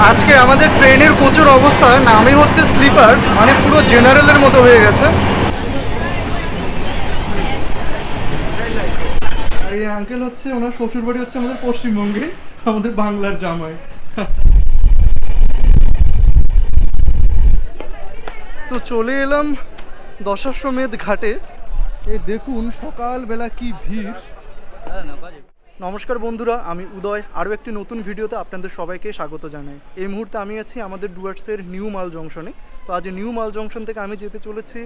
আজকে আমাদের ট্রেনের কোচের অবস্থা নামই হচ্ছে স্লিপার, মানে পুরো জেনারেলের মতো হয়ে গেছে। আর এই আঙ্কেল হচ্ছে, ওনার শ্বশুর বাড়ি হচ্ছে আমাদের পশ্চিমবঙ্গে, আমাদের বাংলার জামাই। তো চলে এলাম দশাশ্বমেধ ঘাটে। এই দেখুন সকালবেলা কি ভিড়। নমস্কার বন্ধুরা, আমি উদয়, আরও একটি নতুন ভিডিওতে আপনাদের সবাইকে স্বাগত জানাই। এই মুহূর্তে আমি আছি আমাদের ডুয়ার্সের নিউ মাল জংশনে। তো আজ নিউ মাল জংশন থেকে আমি যেতে চলেছি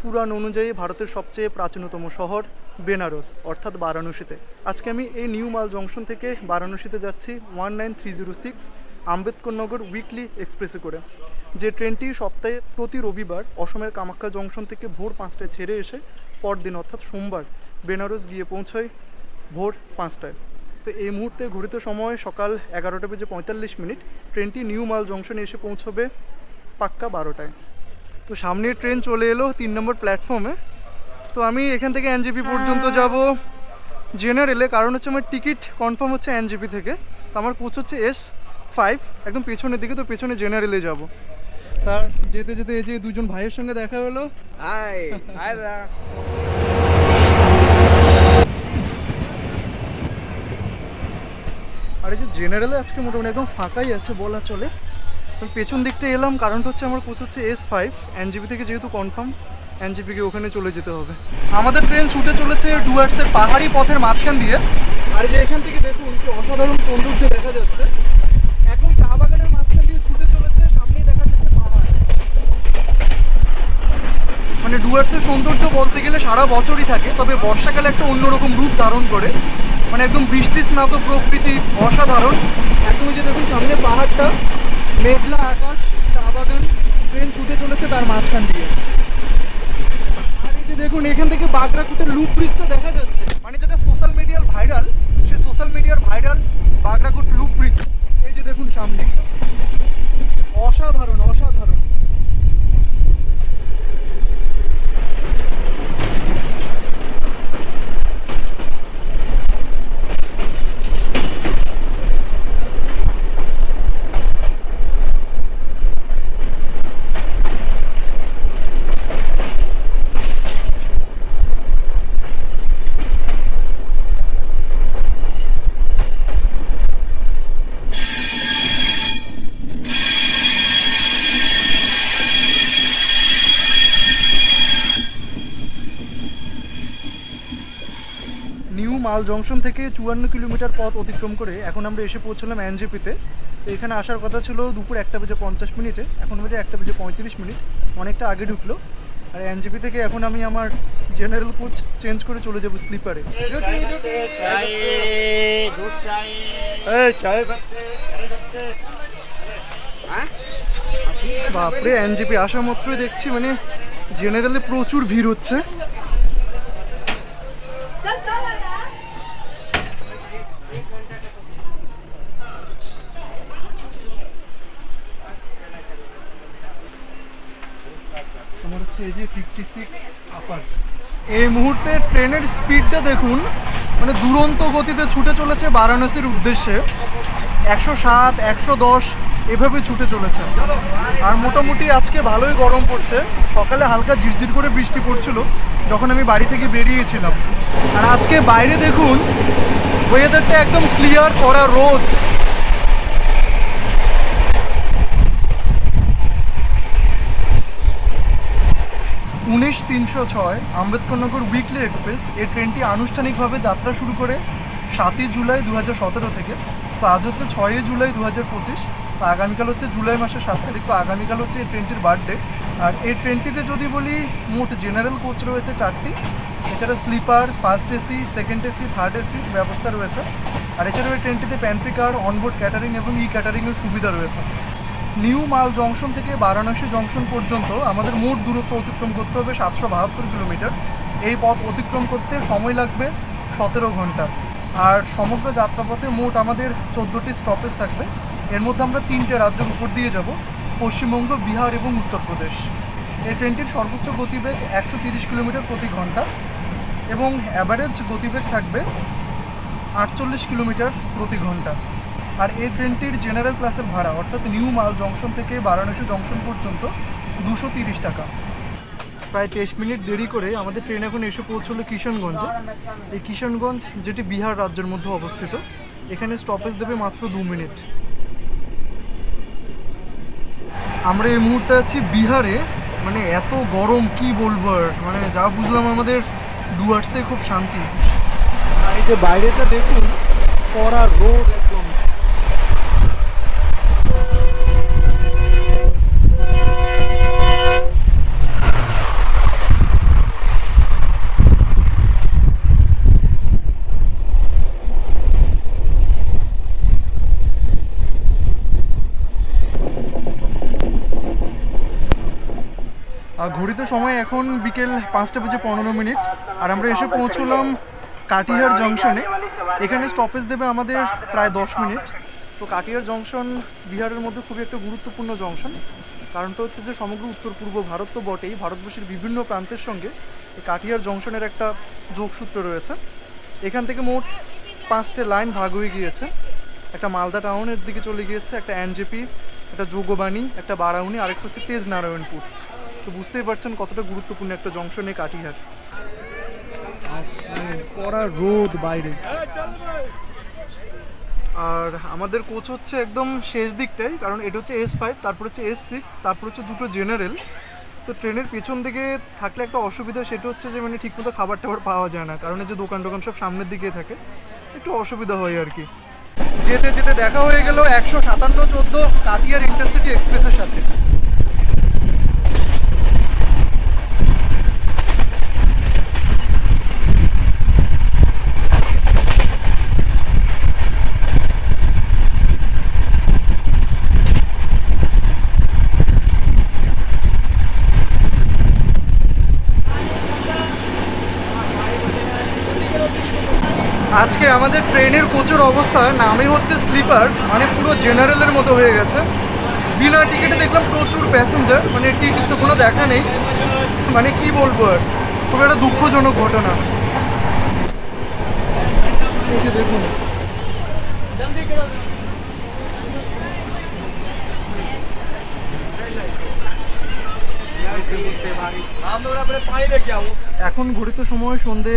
পুরাণ অনুযায়ী ভারতের সবচেয়ে প্রাচীনতম শহর বেনারস, অর্থাৎ বারাণসীতে। আজকে আমি এই নিউ মাল জংশন থেকে বারাণসীতে যাচ্ছি 19306 আম্বেদকর নগর উইকলি এক্সপ্রেসে করে, যে ট্রেনটি সপ্তাহে প্রতি রবিবার অসমের কামাখ্যা জংশন থেকে ভোর 5টায় ছেড়ে এসে পরদিন অর্থাৎ সোমবার বেনারস গিয়ে পৌঁছয় ভোর 5টায়। তো এই মুহূর্তে ঘড়িত সময় সকাল 11:45। ট্রেনটি নিউ মাল জংশনে এসে পৌঁছবে পাক্কা 12টায়। তো সামনের ট্রেন চলে এলো 3 নম্বর প্ল্যাটফর্মে। তো আমি এখান থেকে এনজেপি পর্যন্ত যাব জেনারেলে, কারণ হচ্ছে আমার টিকিট কনফার্ম হচ্ছে এনজেপি থেকে। তো আমার কোচ হচ্ছে S5, একদম পেছনের দিকে। তো পেছনে জেনারেলে যাব। তার যেতে যেতে এই যে দুজন ভাইয়ের সঙ্গে দেখা হলো। হাই হাই দা। আর এই যে জেনারেলে আজকে মোটামুটি একদম ফাঁকাই আছে বলা চলে। তো পেছন দিকটা এলাম, কারণটা হচ্ছে আমার কোচ হচ্ছে S5, এনজিপি থেকে যেহেতু কনফার্ম এনজিপিকে ওখানে চলে যেতে হবে। আমাদের ট্রেন ছুটে চলেছে ডুয়ার্সের পাহাড়ি পথের মাঝখান দিয়ে। আর যে এখান থেকে দেখুন কি অসাধারণ সৌন্দর্য দেখা যাচ্ছে। এখন চা বাগানের মাঝখান দিয়ে ছুটে চলেছে, সামনেই দেখা যাচ্ছে পাহাড়। মানে ডুয়ার্সের সৌন্দর্য বলতে গেলে সারা বছরই থাকে, তবে বর্ষাকালে একটা অন্যরকম রূপ ধারণ করে। মানে একদম বৃষ্টি স্নাত প্রকৃতি, অসাধারণ। একদমই যে দেখুন সামনে পাহাড়টা, মেঘলা আকাশ, চা বাগান, ট্রেন ছুটে চলেছে তার মাঝখান দিয়ে। আর এই যে দেখুন এখান থেকে বাগরাকুটের লুপ ব্রিজটা দেখা যাচ্ছে, মানে যেটা সোশ্যাল মিডিয়ার ভাইরাল, সে সোশ্যাল মিডিয়ার ভাইরাল বাগরাকুট লুপ ব্রিজ। এই যে দেখুন সামনে, অসাধারণ অসাধারণ। নিউ মাল জংশন থেকে 54 কিলোমিটার পথ অতিক্রম করে এখন আমরা এসে পৌঁছলাম এনজেপিতে। তো এখানে আসার কথা ছিল দুপুর 1:50, এখন বাজে 1:35। অনেকটা আগে ঢুকলো। আর এনজেপি থেকে এখন আমি আমার জেনারেল কোচ চেঞ্জ করে চলে যাবো স্লিপারে। বাপরে, এনজেপি আসা মাত্রই দেখছি মানে জেনারেলে প্রচুর ভিড় হচ্ছে। তোমার হচ্ছে এই যে 56 আপার। এই মুহূর্তে ট্রেনের স্পিডটা দেখুন, মানে দুরন্ত গতিতে ছুটে চলেছে বারাণসীর উদ্দেশ্যে। 107, 110 এভাবে ছুটে চলেছে। আর মোটামুটি আজকে ভালোই গরম পড়ছে। সকালে হালকা ঝিরঝির করে বৃষ্টি পড়ছিল যখন আমি বাড়ি থেকে বেরিয়েছিলাম। আর আজকে বাইরে দেখুন ওয়েদারটা একদম ক্লিয়ার, কড়া রোদ। উনিশ 306 আম্বেদকরনগর উইকলি এক্সপ্রেস, এই ট্রেনটি আনুষ্ঠানিকভাবে যাত্রা শুরু করে 7ই জুলাই 2017 থেকে। তো আজ হচ্ছে 6ই জুলাই 2025। তো আগামীকাল হচ্ছে জুলাই মাসের 7 তারিখ। তো আগামীকাল হচ্ছে এই ট্রেনটির বার্থডে। আর এই ট্রেনটিতে যদি বলি মোট জেনারেল কোচ রয়েছে 4টি, এছাড়া sleeper, first AC, second AC, third AC ব্যবস্থা রয়েছে। আর এছাড়াও এই ট্রেনটিতে প্যান্ট্রি কার, অনবোর্ড ক্যাটারিং এবং ই ক্যাটারিংয়ের সুবিধা রয়েছে। নিউ মাল জংশন থেকে বারাণসী জংশন পর্যন্ত আমাদের মোট দূরত্ব অতিক্রম করতে হবে 772 কিলোমিটার। এই পথ অতিক্রম করতে সময় লাগবে 17 ঘন্টা। আর সমগ্র যাত্রাপথে মোট আমাদের 14টি স্টপেজ থাকবে। এর মধ্যে আমরা 3টে রাজ্যের উপর দিয়ে যাব, পশ্চিমবঙ্গ, বিহার এবং উত্তরপ্রদেশ। এই ট্রেনটির সর্বোচ্চ গতিবেগ 130 কিলোমিটার প্রতি ঘন্টা এবং অ্যাভারেজ গতিবেগ থাকবে 48 কিলোমিটার প্রতি ঘন্টা। আর এই ট্রেনটির জেনারেল ক্লাসের ভাড়া অর্থাৎ নিউ মাল জংশন থেকে বারাণসী জংশন পর্যন্ত 230 টাকা। প্রায় 23 মিনিট দেরি করে আমাদের ট্রেন এখন এসে পৌঁছলো কিষানগঞ্জে। এই কিষানগঞ্জ যেটি বিহার রাজ্যের মধ্যে অবস্থিত, এখানে স্টপেজ দেবে মাত্র 2 মিনিট। আমরা এই মুহূর্তে আছি বিহারে, মানে এত গরম কি বলবো আর, মানে যা বুঝলাম আমাদের ডুয়ার্সে খুব শান্তি। আর এই যে বাইরেটা দেখুন, কড়া রোদ একদম। আর ঘড়িতে সময় এখন বিকেল 5:15 আর আমরা এসে পৌঁছলাম কাটিহার জংশনে। এখানে স্টপেজ দেবে আমাদের প্রায় 10 মিনিট। তো কাটিহার জংশন বিহারের মধ্যে খুবই একটা গুরুত্বপূর্ণ জংশন। কারণটা হচ্ছে যে সমগ্র উত্তর পূর্ব ভারত তো বটেই, ভারতবর্ষের বিভিন্ন প্রান্তের সঙ্গে এই কাটিহার জংশনের একটা যোগসূত্র রয়েছে। এখান থেকে মোট 5টে লাইন ভাগ হয়ে গিয়েছে। একটা মালদা টাউনের দিকে চলে গিয়েছে, একটা এনজেপি, একটা যোগবাণী, একটা বারাউনি, আরেকটা হচ্ছে তেজ নারায়ণপুর। তো বুঝতেই পারছেন কতটা গুরুত্বপূর্ণ একটা জংশনে কাটিহার। কড়া রোদ বাইরে। আর আমাদের কোচ হচ্ছে একদম শেষ দিকটাই, কারণ এটা হচ্ছে S5, তারপর হচ্ছে S6, তারপর হচ্ছে দুটো জেনারেল। তো ট্রেনের পেছন দিকে থাকলে একটা অসুবিধা, সেটা হচ্ছে যে মানে ঠিকমতো খাবার টাবার পাওয়া যায় না, কারণ এই যে দোকান টোকান সব সামনের দিকে থাকে, একটু অসুবিধা হয় আর কি। যেতে যেতে দেখা হয়ে গেল 157-14 কাটিহার ইন্টারসিটি এক্সপ্রেসের সাথে। আজকে আমাদের ট্রেনের কোচের অবস্থা নামে হচ্ছে স্লিপার, মানে পুরো জেনারেলের মতো হয়ে গেছে। বিনা টিকিটে দেখলাম প্রচুর প্যাসেঞ্জার, মানে টিকিট তো কোনো দেখা নেই। মানে কি বলবো আর, খুব একটা দুঃখজনক ঘটনা। এই যে দেখুন, এখন ঘড়িতে সময় সন্ধে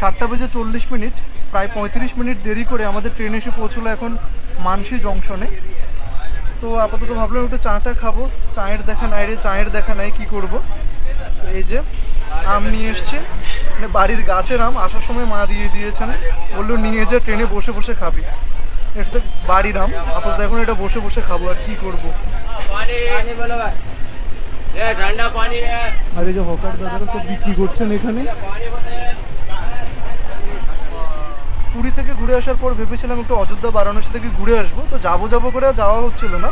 7:40, প্রায় 35 মিনিট দেরি করে আমাদের ট্রেন এসে পৌঁছলো এখন মানসী জংশনে। তো আপাতত ভাবলাম একটু চাটা খাবো, চায়ের দেখা নাই রে, চায়ের দেখা নাই, কী করবো। এই যে আম নিয়ে এসছে, মানে বাড়ির গাছের আম, আসার সময় মা দিয়ে দিয়েছেন, বললো নিয়ে যা, ট্রেনে বসে বসে খাবি। এটা হচ্ছে বাড়ির আম, আপাতত এখন এটা বসে বসে খাবো, আর কি করবো। আর এই যে হকার দাদারা সব বিক্রি করছেন এখানে। পুরী থেকে ঘুরে আসার পর ভেবেছিলাম একটু অযোধ্যা বারাণসী থেকে ঘুরে আসবো, তো যাবো করে যাওয়া হচ্ছিল না।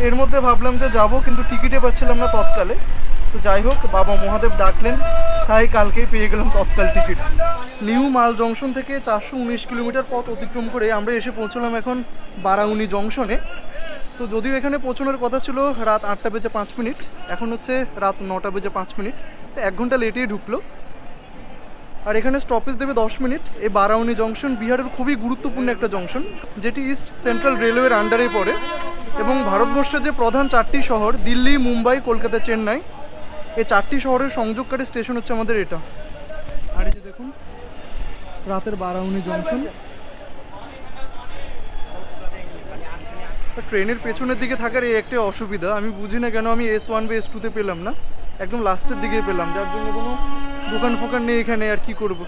এর মধ্যে ভাবলাম যে যাবো, কিন্তু টিকিটে পাচ্ছিলাম না তৎকালে। তো যাই হোক, বাবা মহাদেব ডাকলেন, তাই কালকেই পেয়ে গেলাম তৎকাল টিকিট। নিউ মাল জংশন থেকে 419 কিলোমিটার পথ অতিক্রম করে আমরা এসে পৌঁছলাম এখন বারাউনি জংশনে। তো যদিও এখানে পৌঁছানোর কথা ছিল রাত 8:05, এখন হচ্ছে রাত 9:05, তো 1 ঘন্টা লেটেই ঢুকলো। আর এখানে স্টপেজ দেবে 10 মিনিট। এই বারাউনি জংশন বিহারের খুবই গুরুত্বপূর্ণ একটা জংশন, যেটি ইস্ট সেন্ট্রাল রেলওয়ের আন্ডারে পড়ে। এবং ভারতবর্ষের যে প্রধান 4টি শহর দিল্লি, মুম্বাই, কলকাতা, চেন্নাই, এই 4টি শহরের সংযোগকারী স্টেশন হচ্ছে আমাদের এটা। আর এই যে দেখুন রাতের বারাউনি জংশন। ট্রেনের পেছনের দিকে থাকার এই একটা অসুবিধা, আমি বুঝি না কেন আমি S1 বা S2-তে পেলাম না, একদম লাস্টের দিকে পেলাম, যার জন্য কোনো দোকান ফোকান নেই এখানে। আর কি করব,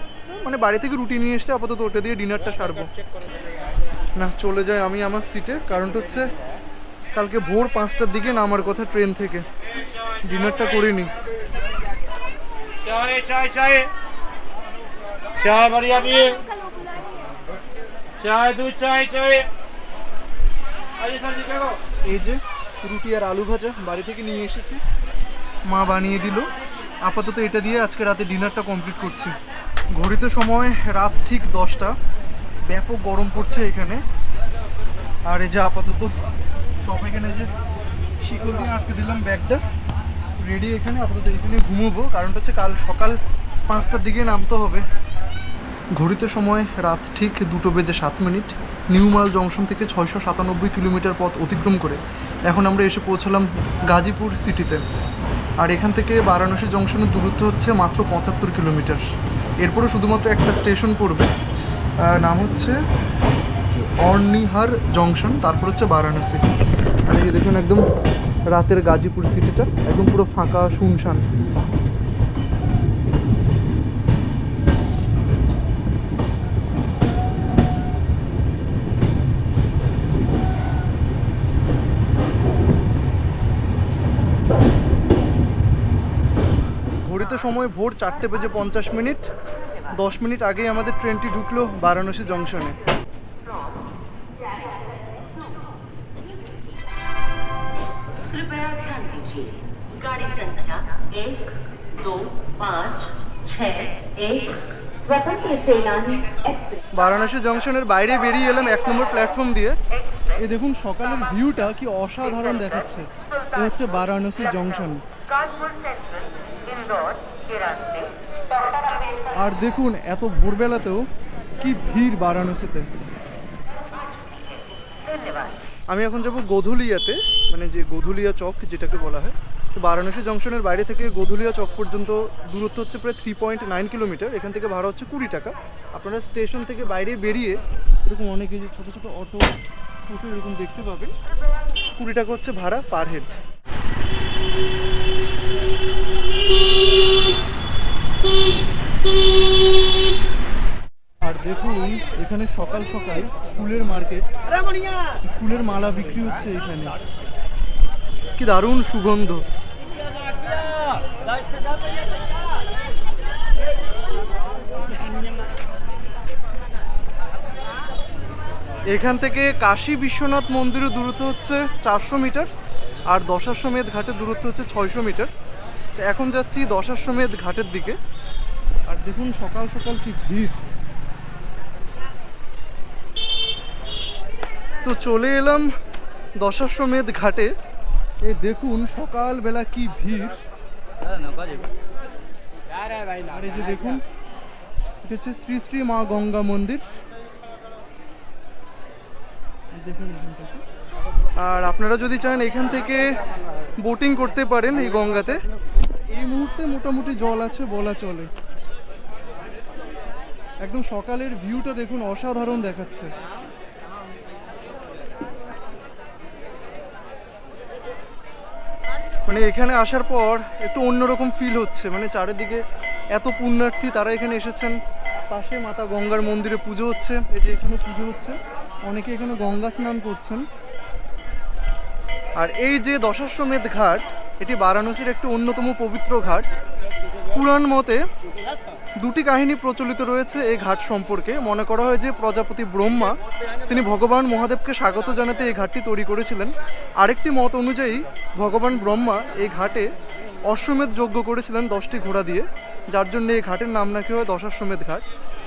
মানে বাড়ি থেকে রুটি নিয়ে এসছে, আপাতত ওটা দিয়ে ডিনারটা সারবো না। চলে যায় আমি আমার সিটে, কারণটা হচ্ছে কালকে ভোর 5টার দিকে নামার কথা ট্রেন থেকে, ডিনারটা করিনি। चाय चाय चाय चाय बढ़िया पिए चाय दूध चाय चाय आइए सर जी देखो এই যে রুটি আর আলু ভাজা বাড়ি থেকে নিয়ে এসেছি, মা বানিয়ে দিল। আপাতত এটা দিয়ে আজকে রাতে ডিনারটা কমপ্লিট করছি। ঘড়িতে সময় রাত ঠিক 10টা, ব্যাপক গরম পড়ছে এখানে। আর এই যে আপাতত সব এখানে যে শিকল দিয়ে আটকে দিলাম ব্যাগটা, রেডি এখানে। আপাতত এখানে ঘুমোবো, কারণটা হচ্ছে কাল সকাল 5টার দিকে নামতে হবে। ঘড়িতে সময় রাত ঠিক 2:07। নিউ মাল জংশন থেকে 697 কিলোমিটার পথ অতিক্রম করে এখন আমরা এসে পৌঁছালাম গাজীপুর সিটিতে। আর এখান থেকে বারাণসী জংশনের দূরত্ব হচ্ছে মাত্র 75 কিলোমিটার। এরপরে শুধুমাত্র একটা স্টেশন পড়বে, নাম হচ্ছে অর্নিহার জংশন, তারপর হচ্ছে বারাণসী। আর এই দেখুন একদম রাতের গাজীপুর সিটিটা একদম পুরো ফাঁকা শুনশান। ঘড়িতে সময় ভোর 4:50, 10 মিনিট আগেই আমাদের ট্রেনটি ঢুকলো বারাণসী জংশনে। कृपया ध्यान दीजिए, गाड़ी संख्या 1, 2, 5, 6, 1 स्वतंत्र सेनानी एक्सप्रेस বারাণসী জংশনের বাইরে বেরিয়ে এলাম 1 নম্বর প্ল্যাটফর্ম দিয়ে। এই দেখুন সকালের ভিউটা কি অসাধারণ দেখাচ্ছে। এ হচ্ছে বারাণসী জংশন। कानपुर सेंट्रल इंदौर के रास्ते আর দেখুন এত ভোরবেলাতেও কি ভিড় বারাণসীতে। धन्यवाद। আমি এখন যাব গোধুলিয়াতে, মানে যে গোধুলিয়া চক যেটাকে বলা হয়। তো বারাণসী জংশনের বাইরে থেকে গোধুলিয়া চক পর্যন্ত দূরত্ব হচ্ছে প্রায় 3.9 কিলোমিটার। এখান থেকে ভাড়া হচ্ছে 20 টাকা। আপনারা স্টেশন থেকে বাইরে বেরিয়ে এরকম অনেকে যে ছোটো ছোটো অটো এরকম দেখতে পাবেন। 20 টাকা হচ্ছে ভাড়া পার হেড। আর দেখুন এখানে সকাল সকাল ফুলের মার্কেট, ফুলের মালা বিক্রি হচ্ছে এখানে। কি দারুণ সুগন্ধ। এখান থেকে কাশী বিশ্বনাথ মন্দিরের দূরত্ব হচ্ছে 400 মিটার, আর দশাশ্বমেধ ঘাটের দূরত্ব হচ্ছে 600 মিটার। তো এখন যাচ্ছি দশাশ্বমেধ ঘাটের দিকে। আর দেখুন সকাল সকাল কি ভিড়। তো চলে এলাম দশাশ্বমেধ ঘাটে। এই দেখুন সকালবেলা কি ভিড়। আর এই যে দেখুন এটা হচ্ছে শ্রী শ্রী মা গঙ্গা মন্দির। দেখুন এখানটাতে। আর আপনারা যদি চান এখান থেকে বোটিং করতে পারেন এই গঙ্গাতে। এই মুহূর্তে মোটামুটি জল আছে বলা চলে। একদম সকালের ভিউটা দেখুন অসাধারণ দেখাচ্ছে। মানে এখানে আসার পর একটু অন্যরকম ফিল হচ্ছে। মানে চারিদিকে এত পুণ্যার্থী, তারা এখানে এসেছেন। পাশে মাতা গঙ্গার মন্দিরে পুজো হচ্ছে। এই যে এখানে পুজো হচ্ছে, অনেকে এখানে গঙ্গা স্নান করছেন। আর এই যে দশাশ্বমেধ ঘাট, এটি বারাণসীর একটি অন্যতম পবিত্র ঘাট। পুরাণ মতে দুটি কাহিনী প্রচলিত রয়েছে এই ঘাট সম্পর্কে। মনে করা হয় যে প্রজাপতি ব্রহ্মা তিনি ভগবান মহাদেবকে স্বাগত জানাতে এই ঘাটটি তৈরি করেছিলেন। আরেকটি মত অনুযায়ী ভগবান ব্রহ্মা এই ঘাটে অশ্বমেধ যজ্ঞ করেছিলেন 10টি ঘোড়া দিয়ে, যার জন্য এই ঘাটের নাম রাখা হয় দশাশ্বমেধ ঘাট।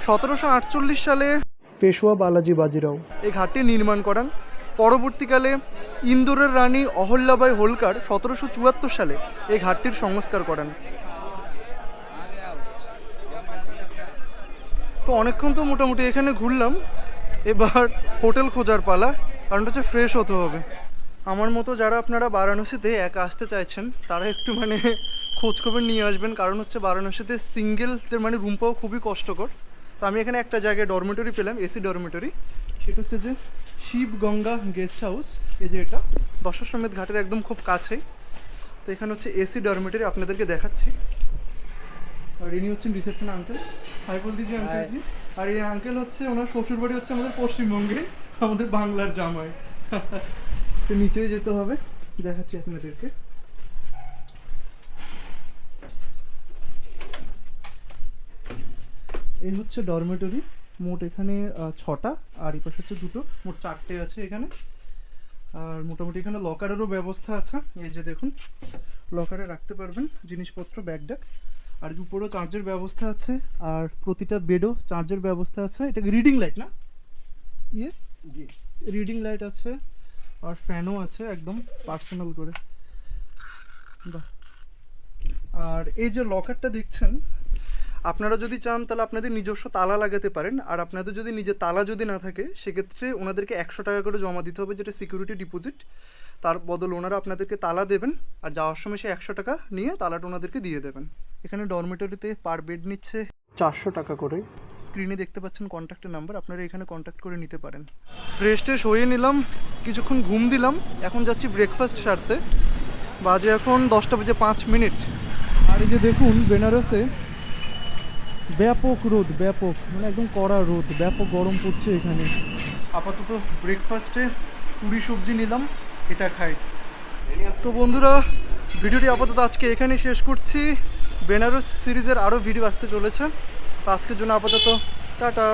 1748 সালে পেশোয়া বালাজি বাজিরাও এই ঘাটটি নির্মাণ করেন। পরবর্তীকালে ইন্দোরের রানী অহল্যাবাই হোলকার 1774 সালে এই ঘাটটির সংস্কার করেন। তো অনেকক্ষণ তো মোটামুটি এখানে ঘুরলাম, এবার হোটেল খোঁজার পালা, কারণ হচ্ছে ফ্রেশ হতে হবে। আমার মতো যারা আপনারা বারাণসীতে একা আসতে চাইছেন তারা একটু মানে খোঁজখবর নিয়ে আসবেন, কারণ হচ্ছে বারাণসীতে সিঙ্গেলদের মানে রুম পাওয়া খুবই কষ্টকর। তো আমি এখানে একটা জায়গায় ডরমেটরি পেলাম, এসি ডরমেটরি। সেটা হচ্ছে যে শিব গঙ্গা গেস্ট হাউস। এই যে এটা দশাশ্বমেধ ঘাটের একদম খুব কাছেই। তো এখানে হচ্ছে এসি ডরমেটরি, আপনাদেরকে দেখাচ্ছি। আর ইনি হচ্ছেন রিসেপশন আঙ্কেল। হাই বল দিজি আঙ্কেল জি। আর এই আঙ্কেল হচ্ছে ওনার শ্বশুরবাড়ি হচ্ছে আমাদের পশ্চিমবঙ্গে, আমাদের বাংলার জামাই। তো নিচেই যেতে হবে, দেখাচ্ছি আপনাদেরকে। এই হচ্ছে ডরমেটরি। মোট এখানে 6টা, আর এই পাশে হচ্ছে 2টো, মোট 4টে আছে এখানে। আর মোটামুটি এখানে লকারেরও ব্যবস্থা আছে। এই যে দেখুন লকারে রাখতে পারবেন জিনিসপত্র, ব্যাগ ড্যাগ। আর উপরেও চার্জের ব্যবস্থা আছে, আর প্রতিটা বেডও চার্জের ব্যবস্থা আছে। এটা রিডিং লাইট না? ইয়ে জি, রিডিং লাইট আছে, আর ফ্যানও আছে একদম পার্সোনাল করে। বাহ। আর এই যে লকারটা দেখছেন, আপনারা যদি চান তাহলে আপনাদের নিজস্ব তালা লাগাতে পারেন, আর আপনাদের যদি নিজের তালা যদি না থাকে সেক্ষেত্রে ওনাদেরকে 100 টাকা করে জমা দিতে হবে, যেটা সিকিউরিটি ডিপোজিট। তার বদলে ওনারা আপনাদেরকে তালা দেবেন, আর যাওয়ার সময় সে 100 টাকা নিয়ে তালাটা ওনাদেরকে দিয়ে দেবেন। এখানে ডরমিটরিতে পার বেড নিচ্ছে 400 টাকা করে। স্ক্রিনে দেখতে পাচ্ছেন কন্ট্যাক্টের নাম্বার, আপনারা এখানে কন্ট্যাক্ট করে নিতে পারেন। ফ্রেশ ট্রেশ হয়ে নিলাম, কিছুক্ষণ ঘুম দিলাম, এখন যাচ্ছি ব্রেকফাস্ট সারতে। বাজে এখন 10:05। আর এই যে দেখুন বেনারসে ব্যাপক রোদ, ব্যাপক মানে একদম কড়া রোদ, ব্যাপক গরম পড়ছে এখানে। আপাতত ব্রেকফাস্টে পুরি সবজি নিলাম, এটা খাই। তো বন্ধুরা, ভিডিওটি আপাতত আজকে এখানেই শেষ করছি। বেনারস সিরিজের আরও ভিডিও আসতে চলেছে, তো আজকের জন্য আপাতত টাটা।